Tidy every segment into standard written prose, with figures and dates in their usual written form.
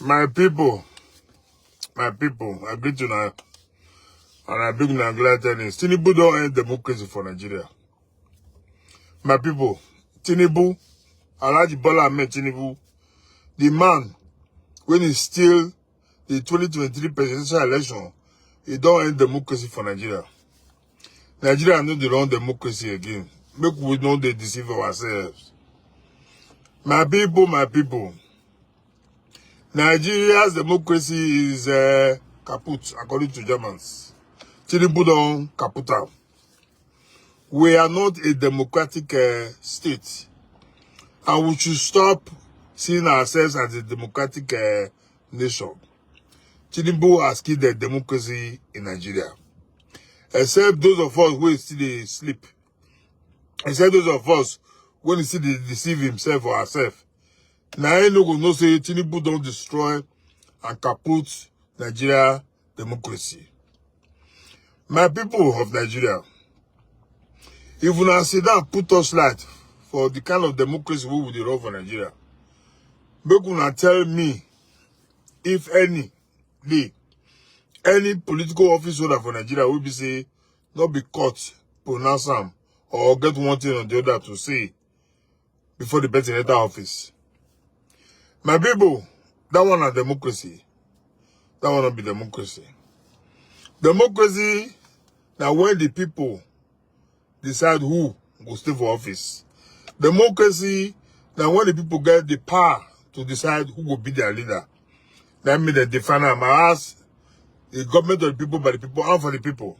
My people, I greet you now, and I bring you glad tennis. Tinubu don't end democracy for Nigeria. My people, Tinubu, Alhaji Bola Ahmed Tinubu, the man, when he steal the 2023 presidential election, he don't end democracy for Nigeria. Nigeria no dey run democracy again. Make we know they deceive ourselves. My people, Nigeria's democracy is kaput, according to Germans. Tinubu don kaput am. We are not a democratic state, and we should stop seeing ourselves as a democratic nation. Tinubu has killed the democracy in Nigeria. Except those of us who still dey sleep. Except those of us when still dey deceive himself or herself. Now I no go know say Tinubu don't destroy and kaput Nigeria democracy. My people of Nigeria, if una sit down put us light for the kind of democracy we will run for Nigeria, make una tell me if any political office holder for Nigeria will be say not be caught, pronounce am, or get one thing or the other to say before the person enter office. My people, that one is democracy. That one not be democracy. Democracy, now when the people decide who will stay for office. Democracy, now when the people get the power to decide who will be their leader. That means they define them as the government of the people, by the people, and for the people.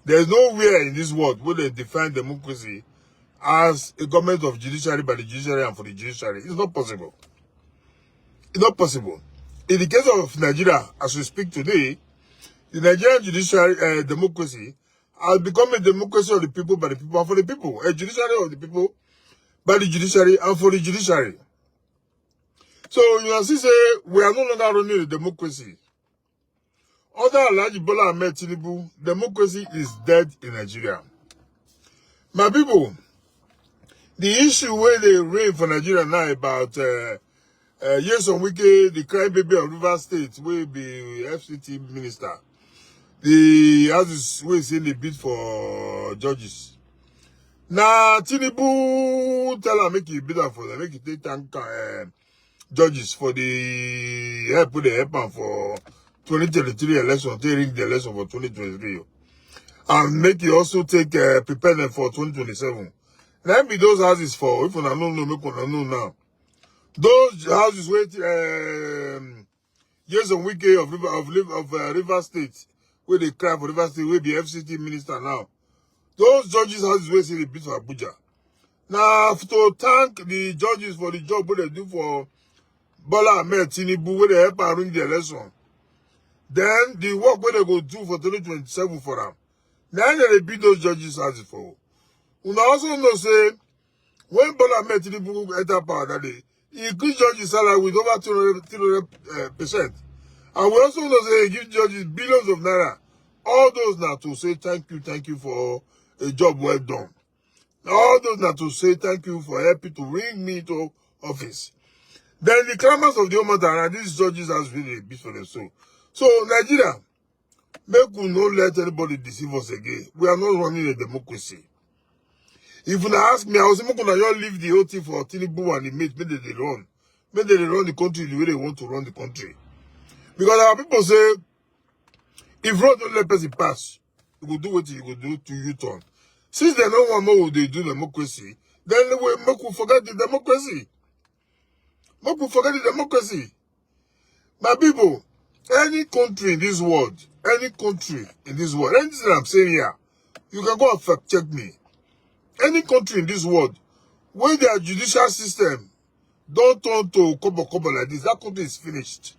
There is nowhere in this world where they define democracy as a government of judiciary by the judiciary and for the judiciary. It's not possible. It's not possible. In the case of Nigeria, as we speak today, the Nigerian judiciary democracy has become a democracy of the people, by the people, and for the people. A judiciary of the people, by the judiciary, and for the judiciary. So, you know, see, say, we are no longer running a democracy. Under Alhaji Bola Ahmed Tinubu, democracy is dead in Nigeria. My people, the issue where they reign for Nigeria now about Nyesom Wike, the crime baby of Rivers State, will be FCT minister. The houses will see the bid for judges. Now, Tinubu tell her make you bid for them, make you take tank judges for the help with the help for 2023 election, take the election for 2023. And make you also take prepare them for 2027. Let me those houses for, if you don't know, make you know now. Those houses where Nyesom Wike of River State, where they cry for River State, will be FCT minister now. Those judges houses where see the bid for Abuja. Now, to thank the judges for the job what they do for Bola Ahmed Tinubu, where they help and ring the election. Then the work where they go do for 2027 for them. Then they beat those judges houses for. We also know say when Bola Ahmed Tinubu enter power that day, he increased judges' salary with over 200%. And we also know say he give judges billions of naira. All those now to say thank you for a job well done. All those now to say thank you for helping to bring me to office. Then the clamors of the Omodan and these judges has really a bit for them. So Nigeria, make we not let anybody deceive us again. We are not running a democracy. If you ask me, I was going to leave the whole thing for Tinubu and the mate, maybe they run. Maybe they run the country the way they want to run the country. Because our people say, if road don't let person pass, you will do what you will do to U-turn. Since they don't want more they do democracy, then they will make we forget the democracy. Make we forget the democracy. My people, any country in this world, anything I'm saying here, you can go and fact check me. Any country in this world, where their judicial system don't turn to kobo like this, that country is finished.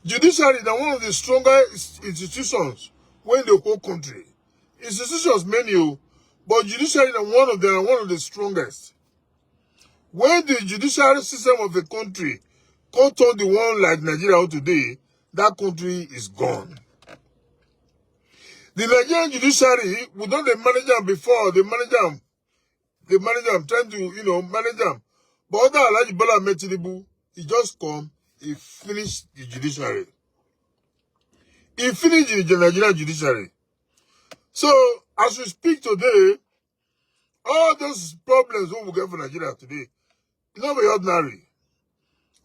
Judiciary is one of the strongest institutions in the whole country. Institutions many, but judiciary is one of the strongest. When the judicial system of a country can't turn the one like Nigeria today, that country is gone. The Nigerian judiciary, we don't manage them before, they manage them, trying to, manage them. But other Alhaji Bola Ahmed Tinubu, he just come, he finished the judiciary. He finished the Nigerian judiciary. So, as we speak today, all those problems we will get for Nigeria today, it's not very ordinary.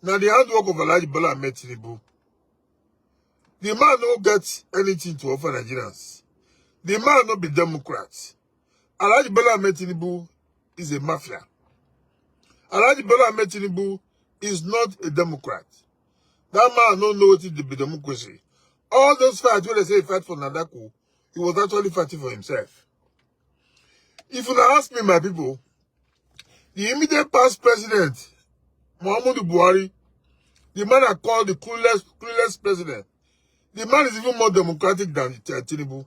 Now, the handwork of Alhaji Bola Ahmed Tinubu. The man don't get anything to offer Nigerians. The man not be Democrat. Alhaji Bola Ahmed Tinubu is a mafia. Alhaji Bola Ahmed Tinubu is not a Democrat. That man don't know what it is to be democracy. All those fights, when they say he fight for Nadaku, he was actually fighting for himself. If you ask me, my people, the immediate past president, Muhammadu Buhari, the man I call the clueless president, the man is even more democratic than Tinubu.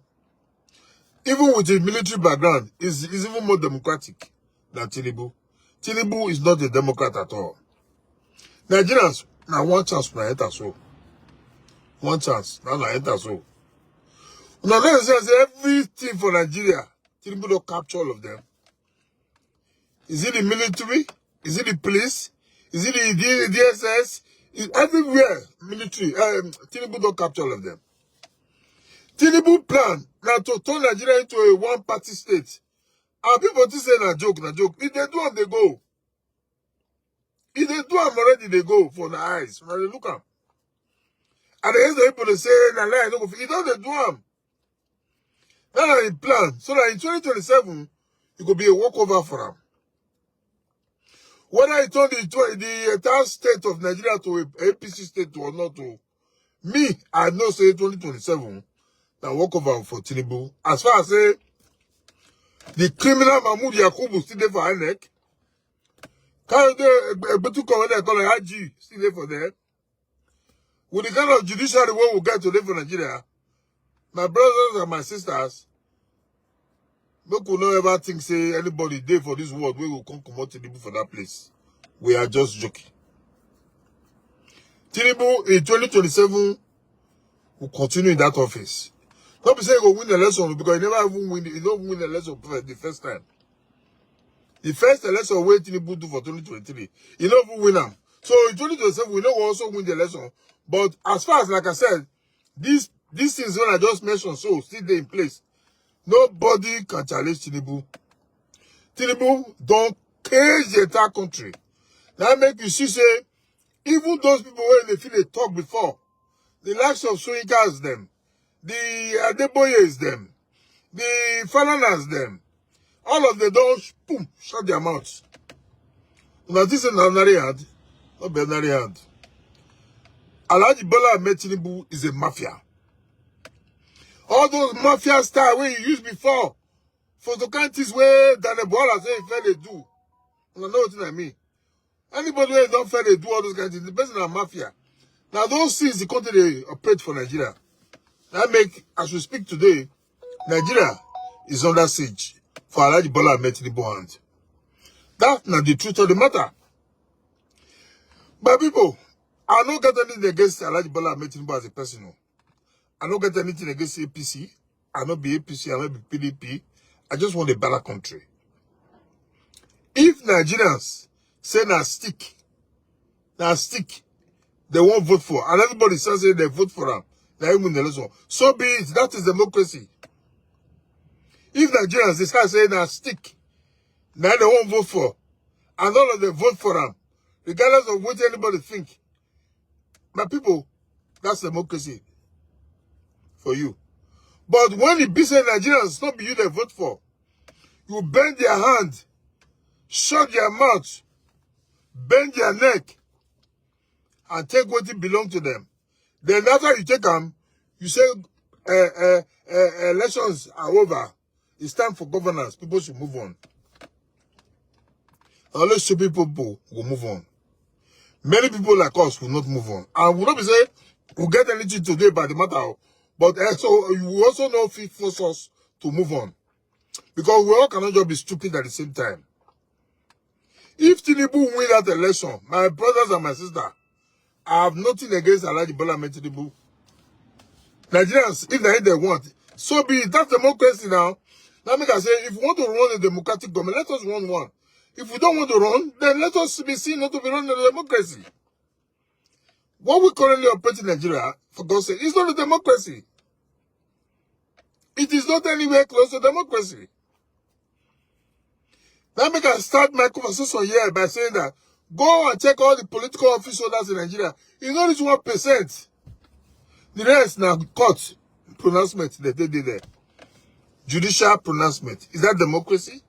Even with his military background, is even more democratic than Tinubu. Tinubu is not a Democrat at all. Nigerians, now one chance na enter so. One chance, now na enter so. Now let's say everything for Nigeria, Tinubu don't capture all of them. Is it the military? Is it the police? Is it the DSS? Is everywhere military? Tinubu don't capture all of them. Tinubu plan now to turn Nigeria into a one-party state. And people to say na joke. If they do them, they go. If they do them already, they go for the eyes. When they look at them. And the end of people they say, nah, lie, no go. If don't they do them. Now they plan. So that in 2027, it could be a walkover for them. Whether it turn the entire state of Nigeria to a APC state or not to, me, I know say 2027, now walkover for Tinubu. As far as say, the criminal Mahmoud Yakubu still there for INEC. Can't they call it IG still there for them? With the kind of judiciary we will get today for Nigeria, my brothers and my sisters, we could not ever think say anybody there for this world we will come out Tinubu for that place. We are just joking. Tinubu in 2027 will continue in that office. Not be saying he will win the election because he never even win. He don't win the election the first time. The first election where Tinubu do for 2023, he don't even win them. So in 2027, we know we also win the election. But as far as like I said, these things when I just mentioned, so still there in place. Nobody can challenge Tinubu. Tinubu don't cage the entire country. That make you see say, even those people when they feel they talk before, the likes of Soyinkas them, the Adeboyes them, the Falanas them, all of them don't boom, shut their mouths. Now this is an ordinary hand, not be ordinary hand. Alhaji Bola Ahmed Tinubu is a mafia. All those mafia style where you used before, for the countries where Daniel Bola say if they do. You know what I mean? Anybody who don't fair they do all those kinds of things, the person are mafia. Now those things the country they operate for Nigeria. That make, as we speak today, Nigeria is under siege for Alhaji Bola Ahmed Tinubu hand. That's not the truth of the matter. But people, I don't get anything against Alhaji Bola Ahmed Tinubu as a person. No. I don't get anything against APC. I don't be APC, I don't be PDP. I just want a better country. If Nigerians say na stick, they won't vote for, and everybody says they vote for them, they win the election. So be it. That is democracy. If Nigerians they start saying na stick, now they won't vote for, and all of them vote for them, regardless of what anybody think. My people, that's democracy for you. But when the business Nigerians not be you they vote for, you bend their hand, shut their mouth, bend their neck, and take what it belongs to them. Then after you take them, you say elections are over. It's time for governance. People should move on. Only stupid people will move on. Many people like us will not move on. And will not be saying we'll get anything today by the matter. But so you also know fit force us to move on. Because we all cannot just be stupid at the same time. If Tinubu win that election, my brothers and my sister, I have nothing against Alhaji Bola Ahmed Tinubu. Nigerians, if they want, so be it. That's democracy now. That make I say, if we want to run a democratic government, let us run one. If we don't want to run, then let us be seen not to be running a democracy. What we currently operate in Nigeria, for God's sake, is not a democracy. It is not anywhere close to democracy. Now make I start my conversation here by saying that go and check all the political office holders in Nigeria. It's not 1%. The rest now court pronouncement that they did there. Judicial pronouncement. Is that democracy?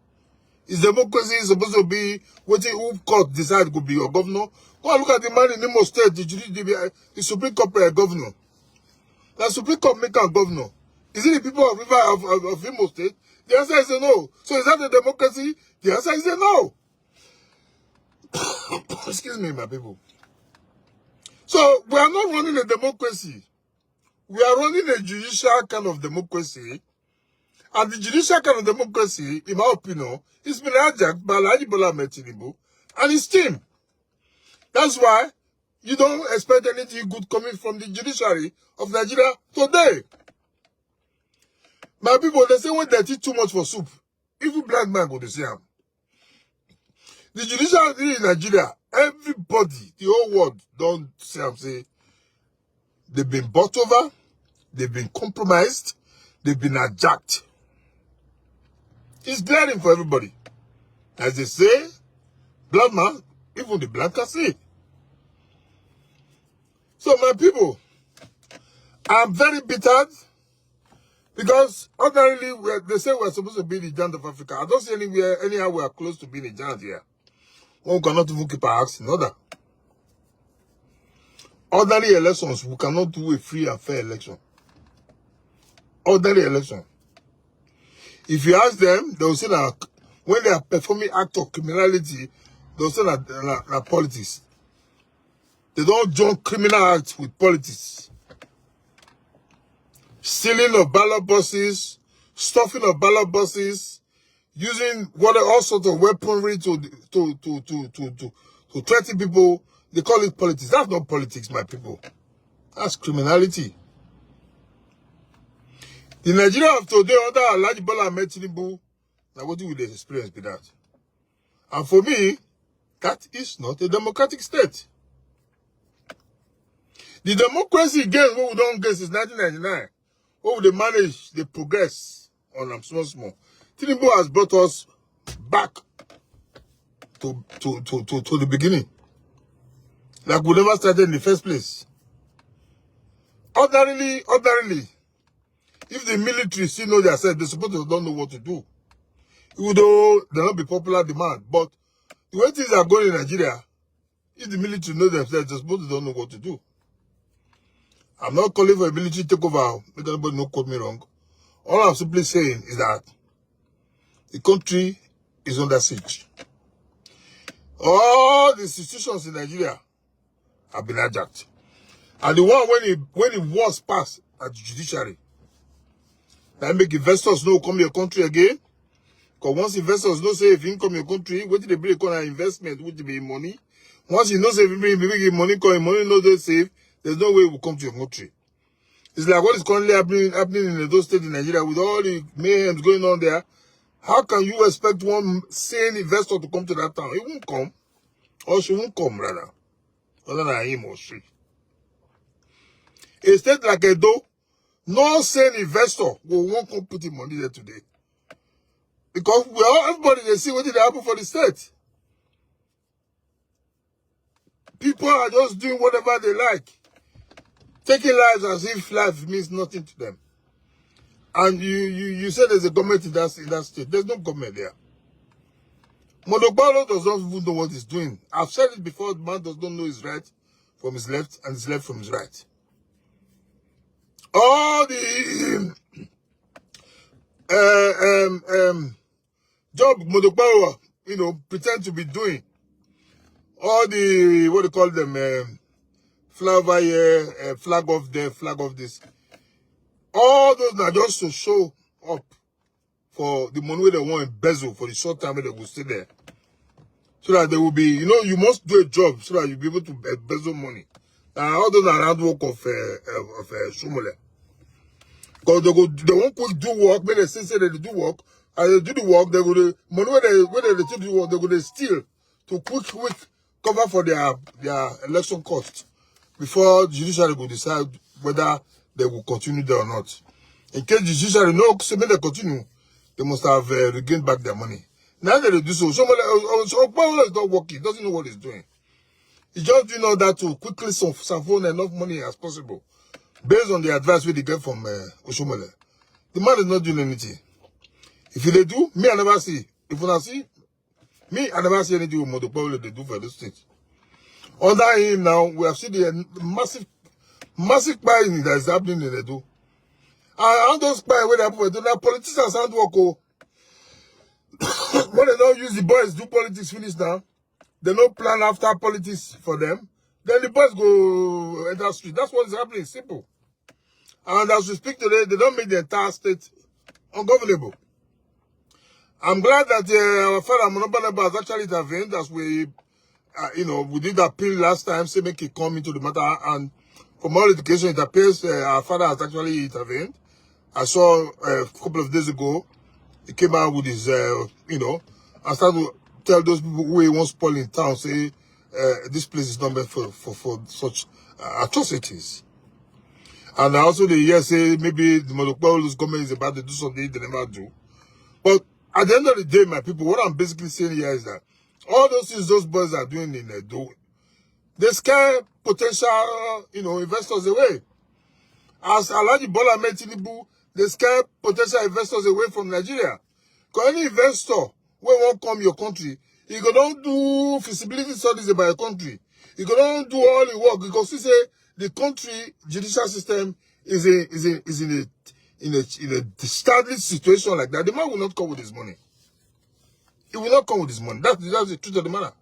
Is democracy supposed to be waiting who court decide to be your governor? Go and look at the man in Imo State, the Supreme Court governor. The Supreme Court make a governor. Is it the people of River of Imo State? The answer is a no. So is that a democracy? The answer is a no. Excuse me, my people. So we are not running a democracy. We are running a judicial kind of democracy. And the judicial kind of democracy, in my opinion, is been hijacked by Alhaji Bola Ahmed Tinubu and his team. That's why you don't expect anything good coming from the judiciary of Nigeria today. My people, they say when they eat too much for soup, even blind man go to see him. The judiciary in Nigeria, everybody, the whole world, don't see him say, they've been bought over, they've been compromised, they've been hijacked. It's glaring for everybody. As they say, blind man, even the blind can see. So my people, I'm very bitter because ordinarily they say we're supposed to be the giant of Africa. I don't see anyhow we are close to being a giant here. One cannot even keep our acts in order. Ordinary elections, we cannot do a free and fair election. Ordinary election. If you ask them, they will say that when they are performing act of criminality, they will say that politics. They don't join criminal acts with politics. Stealing of ballot boxes, stuffing of ballot boxes, using all sorts of weaponry to threaten people. They call it politics. That's not politics, my people. That's criminality. The Nigeria of today, under Alhaji Bola Ahmed Tinubu, now what will they experience with that? And for me, that is not a democratic state. The democracy gains what we don't get since 1999. What will they manage? They progress on them small. Tinubu has brought us back to the beginning. Like we never started in the first place. Ordinarily, if the military still know themselves, they're supposed to don't know what to do. Even though they'll not be popular demand. But the way things are going in Nigeria, if the military know themselves, they're supposed to don't know what to do. I'm not calling for a military takeover. Make anybody not quote me wrong. All I'm simply saying is that the country is under siege. All the institutions in Nigeria have been hijacked. And the one when it was passed at the judiciary, that make investors know come your country again. Because once investors know say if you come your country, what did they bring an investment, which will be money? Once you know say if you bring money, come money no they save, there's no way it will come to your country. It's like what is currently happening in those states in Nigeria with all the mayhems going on there. How can you expect one sane investor to come to that town? He won't come. Or she won't come, rather. Other than him or she. A state like Edo, no sane investor will won't come put him money there today. Because everybody, they see what did happen for the state. People are just doing whatever they like. Taking lives as if life means nothing to them. And you said there's a government in that state. There's no government there. Modokbalo does not even know what he's doing. I've said it before, the man does not know his right from his left and his left from his right. All the job Modokbalo, pretend to be doing. All the, what do you call them, flag here, flag off there, flag off this. All those are just to show up for the money they want embezzle for the short time they will stay there. So that they will be, you must do a job so that you'll be able to embezzle money. All those are hard work of Shomole. Because they won't quick do work, when they say they do work, and they do the work, they go to, money when they do work, they go to steal to quick cover for their election costs. before the judiciary will decide whether they will continue there or not. In case the judiciary no say they continue, they must have regained back their money. Now they do so. Somebody is not working, doesn't know what he's doing. He's just doing all that to quickly siphon enough money as possible, based on the advice we get from Oshomole. The man is not doing anything. If they do, me I never see. If you not see, me I never see anything with Modopolo they do for this state. Under him now, we have seen the massive buying that is happening in Edo. And all those buying where they happen, now politicians hand work. When they don't use the boys do politics finish now, they don't plan after politics for them. Then the boys go enter the street. That's what is happening. Simple. And as we speak today, they don't make the entire state ungovernable. I'm glad that our father Monobanaba has actually intervened as we, we did appeal last time, say make it come into the matter. And from all indication, it appears our father has actually intervened. I saw a couple of days ago, he came out with his, and started to tell those people who he wants spoil in town, say, this place is not meant for such atrocities. And also the year say maybe the Modopolo's government is about to do something they never do. But at the end of the day, my people, what I'm basically saying here is that all those things those boys are doing in Edo, they scare potential, investors away. As Alhaji Bola Ahmed Tinubu, they scare potential investors away from Nigeria. Because any investor when won't come your country, you go don't do feasibility studies about your country. You go don't do all the work because you say the country judicial system is in a established situation like that. The man will not come with his money. He will not come with his money. That's the truth of the matter.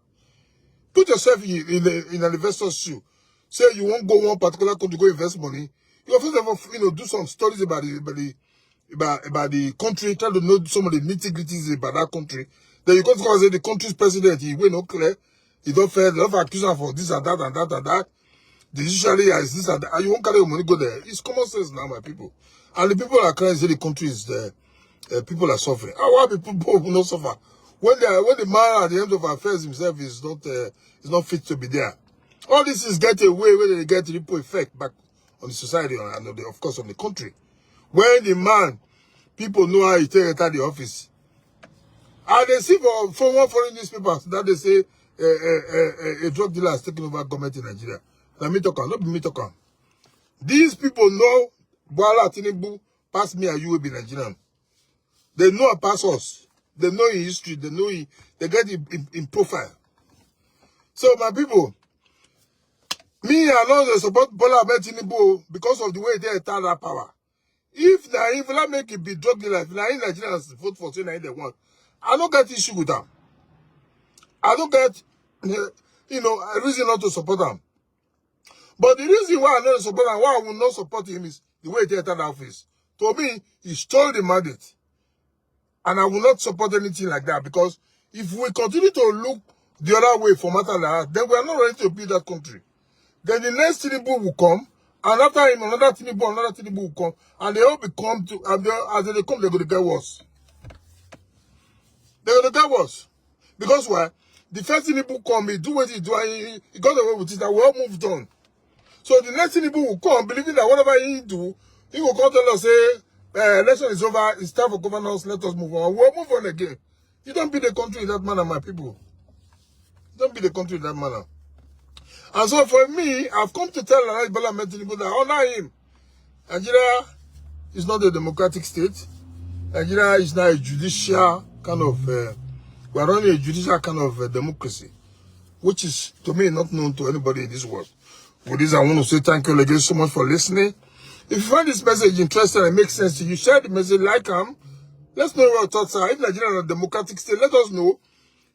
Put yourself in an investor's shoe. Say you won't go one particular country to go invest money. You first of all, do some studies about the country, try to know some of the nitty-gritties about that country. Then you come to say the country's president, he will not clear, he don't fair, they don't accuse him for this and that and that and that. The judiciary is this and that. And you won't carry your money go there. It's common sense now, my people. And the people are crying, say the country is there. People are suffering. Why people will not suffer? When the man at the end of affairs himself is not fit to be there. All this is get away where they get ripple effect back on the society and of course on the country. When the man, people know how he take enter the office. And they see from one foreign newspapers that they say a drug dealer has taken over government in Nigeria. Now me talk on, not me talk on. These people know Bola Tinubu pass me and you will be Nigerian. They know and pass us. They know in history. They know they get in profile. So my people, me I know they support Bola Ahmed Tinubu because of the way they enter that power. If I make it be drug dealer, if Nigerians vote for saying they want, I don't get issue with them. I don't get, a reason not to support them. But the reason why I don't support him, why I will not support him is the way he entered the office. To me, he stole the mandate. And I will not support anything like that because if we continue to look the other way for matter like that, then we are not ready to build that country. Then the next Tinubu will come, and after him, another Tinubu will come, and they all become, as they come, they're going to get worse. They're going to get worse. Because why? The first Tinubu come, he do what he do, and he got away with it, and we all moved on. So the next Tinubu will come, believing that whatever he do, he will come tell us, say, election is over, it's time for governance, let us move on. We'll move on again. You don't build a country in that manner, my people. You don't build a country in that manner. And so for me, I've come to tell Alhaji Bola Ahmed Tinubu that honor him. Nigeria is not a democratic state. Nigeria is not a judicial kind of, we are running a judicial kind of democracy, which is, to me, not known to anybody in this world. With this, I want to say thank you again so much for listening. If you find this message interesting and makes sense to you, share the message, like them. Let's know what your thoughts are. If Nigeria is a democratic state, let us know.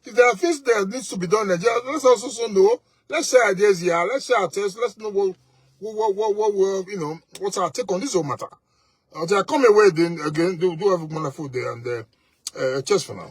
If there are things that needs to be done in Nigeria, let's also know. Let's share ideas here. Let's share our thoughts. Let's know what's our take on this whole matter. Until I come away then again, do have a wonderful day and cheers for now.